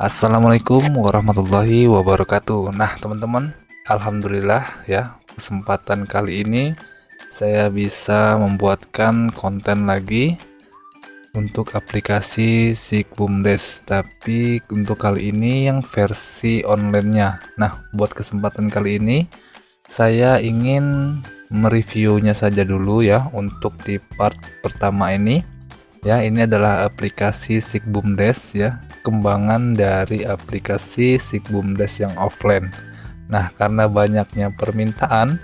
Assalamualaikum warahmatullahi wabarakatuh. Nah, teman-teman, alhamdulillah ya, kesempatan kali ini saya bisa membuatkan konten lagi untuk aplikasi Sigbumdes, tapi untuk kali ini yang versi online-nya. Nah, buat kesempatan kali ini saya ingin mereviewnya saja dulu ya untuk di part pertama ini. Ya, ini adalah aplikasi Sigbumdes ya, kembangan dari aplikasi Sigbumdes yang offline. Nah, karena banyaknya permintaan,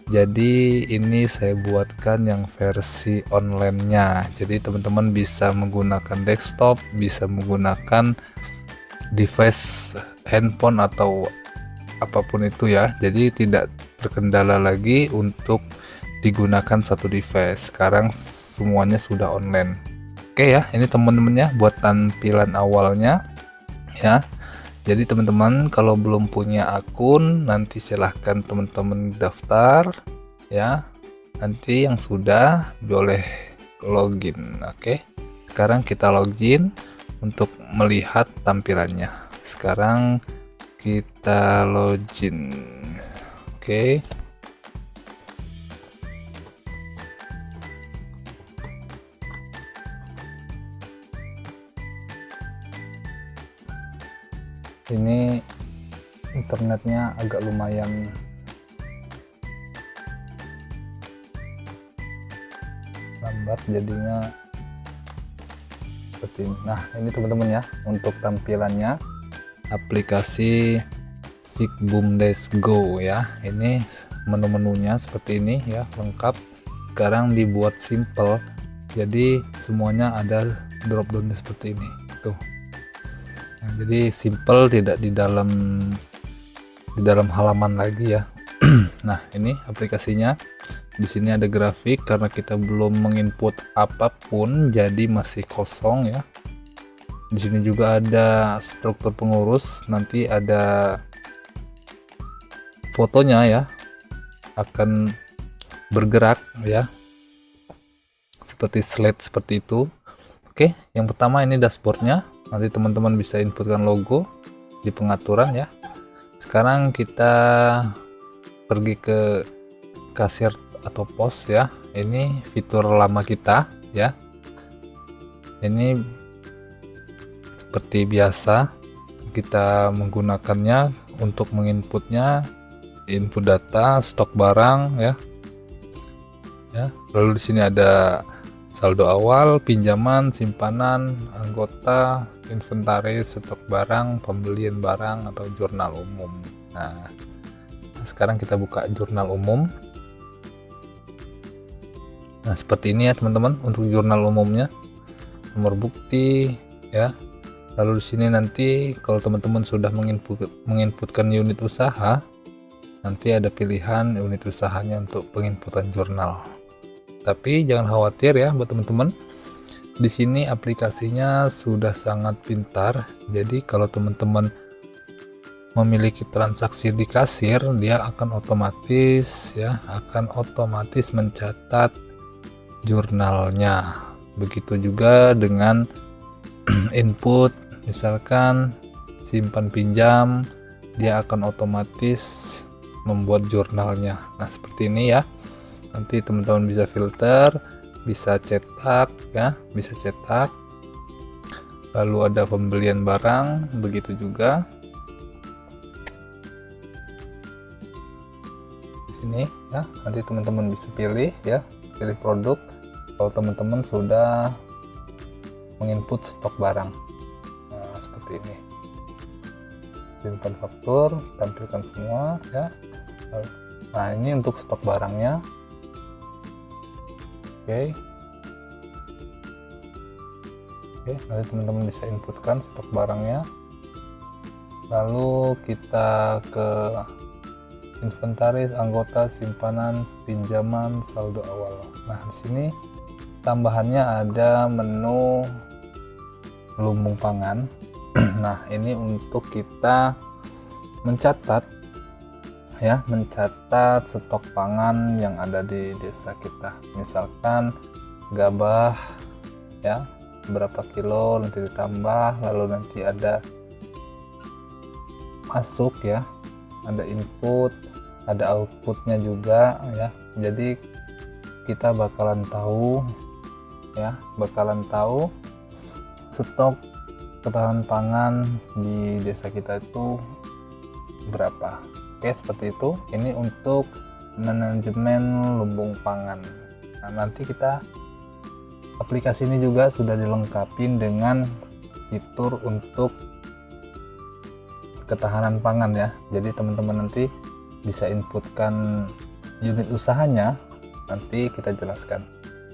jadi ini saya buatkan yang versi online-nya. Jadi teman-teman bisa menggunakan desktop, bisa menggunakan device handphone atau apapun itu ya. Jadi tidak terkendala lagi untuk digunakan satu device. Sekarang semuanya sudah online. Oke ya, ini teman-temannya buat tampilan awalnya ya. Jadi teman-teman kalau belum punya akun, nanti silahkan teman-teman daftar ya. Nanti yang sudah boleh login. Oke, sekarang kita login untuk melihat tampilannya. Sekarang kita login. Oke. Ini internetnya agak lumayan lambat jadinya seperti ini. Nah, ini teman-teman ya, untuk tampilannya aplikasi Sigbumdes Go ya. Ini menu-menunya seperti ini ya, lengkap. Sekarang dibuat simple, jadi semuanya ada drop downnya seperti ini tuh. Nah, jadi simple, tidak di dalam halaman lagi ya. Nah, ini aplikasinya. Di sini ada grafik karena kita belum menginput apapun, jadi masih kosong ya. Di sini juga ada struktur pengurus, nanti ada fotonya ya, akan bergerak ya, seperti slide seperti itu. Oke, yang pertama ini dashboardnya. Nanti teman-teman bisa inputkan logo di pengaturan ya. Sekarang kita pergi ke kasir atau pos ya. Ini fitur lama kita ya. Ini seperti biasa kita menggunakannya untuk menginputnya, input data, stok barang ya. Lalu di sini ada saldo awal, pinjaman, simpanan, anggota, inventaris, stok barang, pembelian barang, atau jurnal umum. Nah, sekarang kita buka jurnal umum. Nah, seperti ini ya teman-teman untuk jurnal umumnya. Nomor bukti ya. Lalu di sini nanti kalau teman-teman sudah menginputkan unit usaha, nanti ada pilihan unit usahanya untuk penginputan jurnal. Tapi jangan khawatir ya buat teman-teman. Di sini aplikasinya sudah sangat pintar. Jadi kalau teman-teman memiliki transaksi di kasir, dia akan otomatis mencatat jurnalnya. Begitu juga dengan input, misalkan simpan pinjam, dia akan otomatis membuat jurnalnya. Nah, seperti ini ya. Nanti teman-teman bisa filter, bisa cetak ya, bisa cetak. Lalu ada pembelian barang, begitu juga di sini ya. Nanti teman-teman bisa pilih ya, pilih produk kalau teman-teman sudah menginput stok barang. Nah, seperti ini. Simpan faktur, tampilkan semua ya. Nah, ini untuk stok barangnya. Oke, nanti teman-teman bisa inputkan stok barangnya. Lalu kita ke inventaris, anggota, simpanan, pinjaman, saldo awal. Nah, di sini tambahannya ada menu lumbung pangan. Nah, ini untuk kita mencatat stok pangan yang ada di desa kita. Misalkan gabah ya, berapa kilo nanti ditambah, lalu nanti ada masuk ya, ada input, ada outputnya juga ya. Jadi kita bakalan tahu stok ketahanan pangan di desa kita itu berapa. Oke, seperti itu. Ini untuk manajemen lumbung pangan. Nah, nanti kita aplikasi ini juga sudah dilengkapi dengan fitur untuk ketahanan pangan ya. Jadi teman-teman nanti bisa inputkan unit usahanya, nanti kita jelaskan.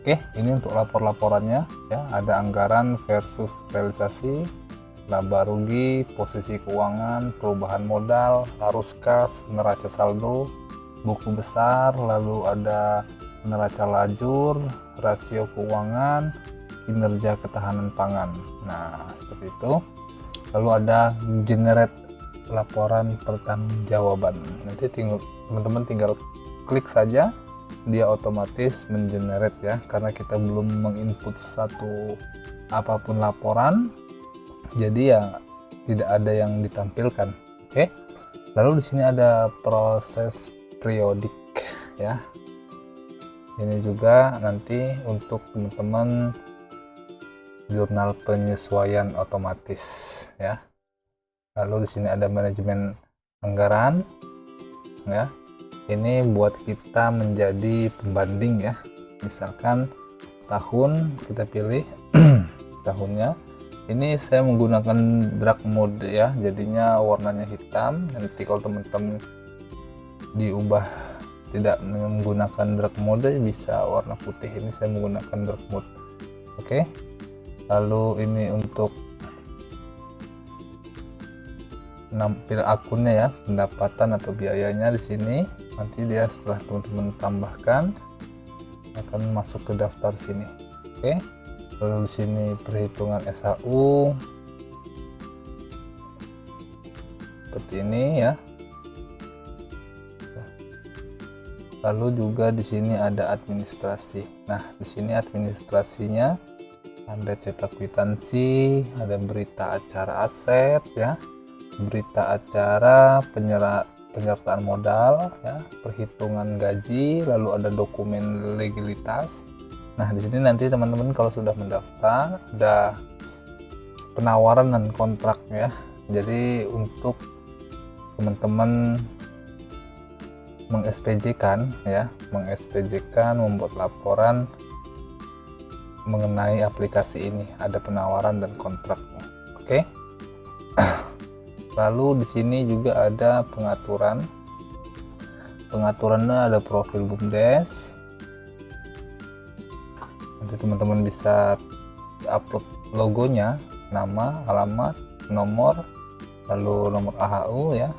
Oke, ini untuk lapor-laporannya ya. Ada anggaran versus realisasi, laba rugi, posisi keuangan, perubahan modal, arus kas, neraca saldo, buku besar, lalu ada neraca lajur, rasio keuangan, kinerja ketahanan pangan. Nah, seperti itu. Lalu ada generate laporan pertanggungjawaban. Nanti teman-teman tinggal klik saja, dia otomatis mengenerate ya, karena kita belum menginput satu apapun laporan, jadi ya tidak ada yang ditampilkan. Oke. Lalu di sini ada proses periodik ya. Ini juga nanti untuk teman-teman jurnal penyesuaian otomatis ya. Lalu di sini ada manajemen anggaran ya. Ini buat kita menjadi pembanding ya. Misalkan tahun, kita pilih tahunnya. Ini saya menggunakan dark mode ya, jadinya warnanya hitam. Nanti kalau teman-teman diubah tidak menggunakan dark mode bisa warna putih. Ini saya menggunakan dark mode. Oke. Lalu ini untuk nampil akunnya ya, pendapatan atau biayanya di sini. Nanti dia setelah teman-teman tambahkan akan masuk ke daftar sini. Oke. Lalu di sini perhitungan SHU seperti ini ya. Lalu juga di sini ada administrasi. Nah, di sini administrasinya ada cetak kwitansi, ada berita acara aset ya, berita acara penyertaan modal ya, perhitungan gaji, lalu ada dokumen legalitas. Nah, di sini nanti teman-teman kalau sudah mendaftar ada penawaran dan kontrak ya. Jadi untuk teman-teman meng-SPJ-kan ya, membuat laporan mengenai aplikasi ini, ada penawaran dan kontraknya. Oke. Lalu di sini juga ada pengaturan. Pengaturannya ada profil BUMDes. Nanti teman-teman bisa upload logonya, nama, alamat, nomor, lalu nomor AHU ya.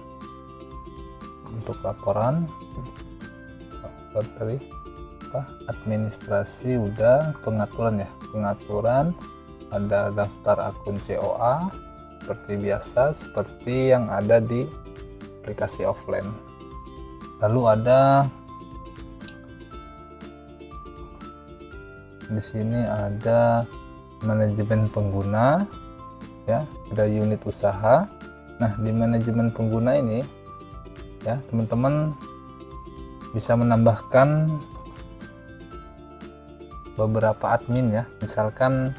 Untuk laporan dari administrasi udah, pengaturan ya. Pengaturan ada daftar akun COA seperti biasa, seperti yang ada di aplikasi offline. Lalu ada di sini ada manajemen pengguna ya, ada unit usaha. Nah, di manajemen pengguna ini ya, teman-teman bisa menambahkan beberapa admin ya. Misalkan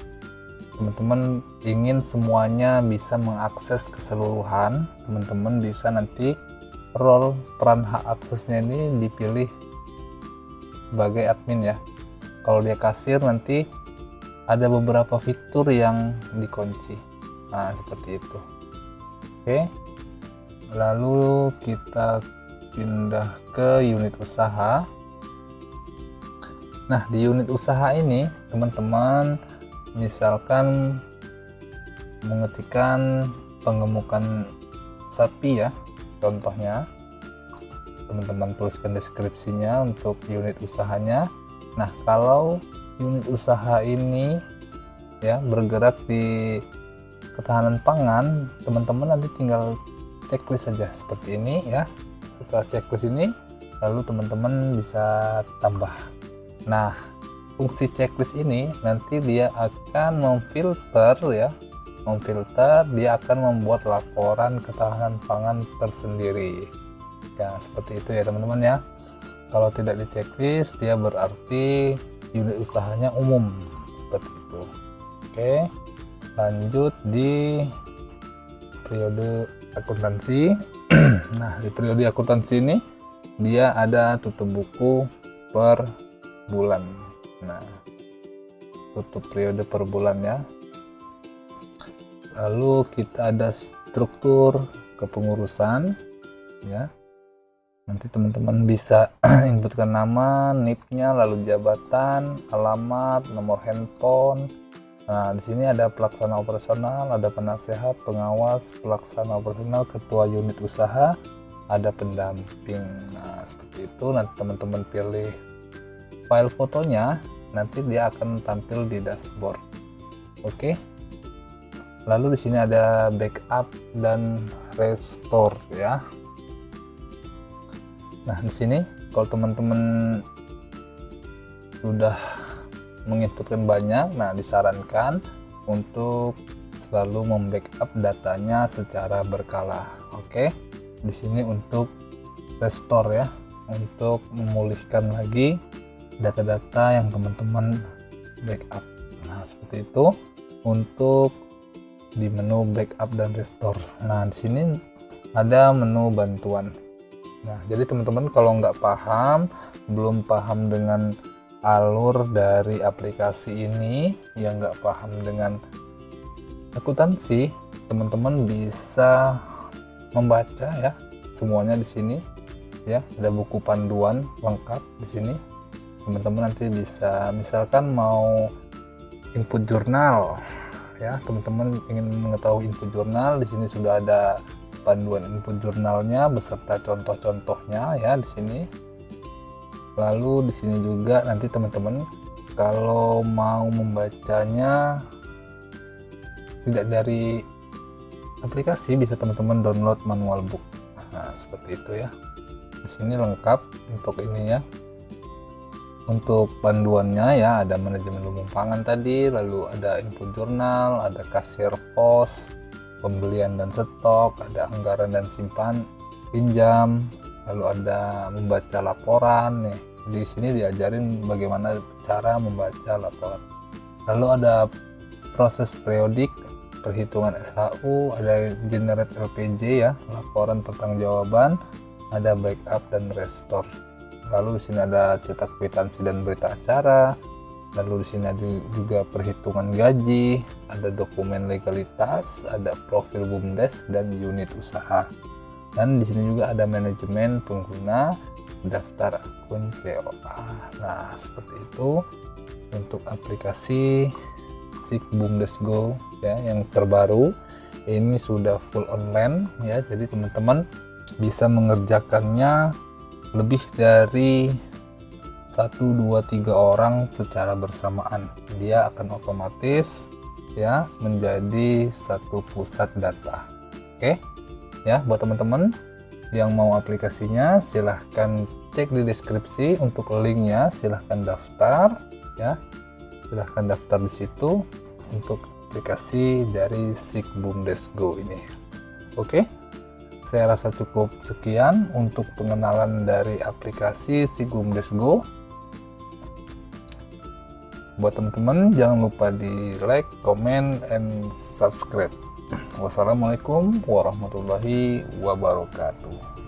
teman-teman ingin semuanya bisa mengakses keseluruhan, teman-teman bisa nanti role peran hak aksesnya ini dipilih sebagai admin ya. Kalau dia kasir nanti ada beberapa fitur yang dikunci. Nah, seperti itu. Oke. Lalu kita pindah ke unit usaha. Nah, di unit usaha ini teman-teman misalkan mengetikkan pengemukan sapi ya, contohnya teman-teman tuliskan deskripsinya untuk unit usahanya. Nah, kalau unit usaha ini ya bergerak di ketahanan pangan, teman-teman nanti tinggal checklist saja seperti ini ya. Setelah checklist ini lalu teman-teman bisa tambah. Nah, fungsi checklist ini nanti dia akan memfilter ya memfilter, dia akan membuat laporan ketahanan pangan tersendiri. Ya, seperti itu ya teman-teman ya. Kalau tidak di checklist, dia berarti unit usahanya umum, seperti itu. Oke, lanjut di periode akuntansi. Nah, di periode akuntansi ini dia ada tutup buku per bulan. Nah, tutup periode per bulan ya. Lalu kita ada struktur kepengurusan ya. Nanti teman-teman bisa inputkan nama, NIP-nya, lalu jabatan, alamat, nomor handphone. Nah, di sini ada pelaksana operasional, ada penasehat, pengawas, pelaksana operasional, ketua unit usaha, ada pendamping. Nah, seperti itu. Nanti teman-teman pilih file fotonya, nanti dia akan tampil di dashboard. Oke. Lalu di sini ada backup dan restore ya. Nah, di sini kalau teman-teman sudah menginputkan banyak, nah disarankan untuk selalu membackup datanya secara berkala. Oke. Di sini untuk restore ya, untuk memulihkan lagi data-data yang teman-teman backup. Nah, seperti itu untuk di menu backup dan restore. Nah, di sini ada menu bantuan. Nah, jadi teman-teman kalau nggak paham, belum paham dengan alur dari aplikasi ini, yang nggak paham dengan akuntansi, teman-teman bisa membaca ya semuanya di sini ya. Ada buku panduan lengkap di sini. Teman-teman nanti bisa, misalkan mau input jurnal ya, teman-teman ingin mengetahui input jurnal, di sini sudah ada panduan input jurnalnya beserta contoh-contohnya ya di sini. Lalu di sini juga nanti teman-teman kalau mau membacanya tidak dari aplikasi, bisa teman-teman download manual book. Nah, seperti itu ya. Di sini lengkap untuk ini ya. Untuk panduannya ya, ada manajemen lumbung pangan tadi, lalu ada input jurnal, ada kasir pos, pembelian dan stok, ada anggaran dan simpan pinjam, lalu ada membaca laporan nih. Di sini diajarin bagaimana cara membaca laporan. Lalu ada proses periodik, perhitungan SHU, ada generate LPJ ya, laporan pertanggungjawaban, ada backup dan restore. Lalu di sini ada cetak kwitansi dan berita acara. Lalu di sini ada juga perhitungan gaji, ada dokumen legalitas, ada profil BUMDes dan unit usaha. Dan di sini juga ada manajemen pengguna, daftar akun COA. Nah, seperti itu untuk aplikasi SIK BUMDes Go ya yang terbaru. Ini sudah full online ya. Jadi teman-teman bisa mengerjakannya lebih dari 1, 2, 3 orang secara bersamaan. Dia akan otomatis ya menjadi satu pusat data. Oke ya, buat teman-teman yang mau aplikasinya silahkan cek di deskripsi untuk linknya, silahkan daftar ya, silahkan daftar di situ untuk aplikasi dari SIK BUMDes Go ini. Oke, saya rasa cukup sekian untuk pengenalan dari aplikasi SIK BUMDes Go. Buat teman-teman jangan lupa di like, comment, and subscribe. Wassalamualaikum warahmatullahi wabarakatuh.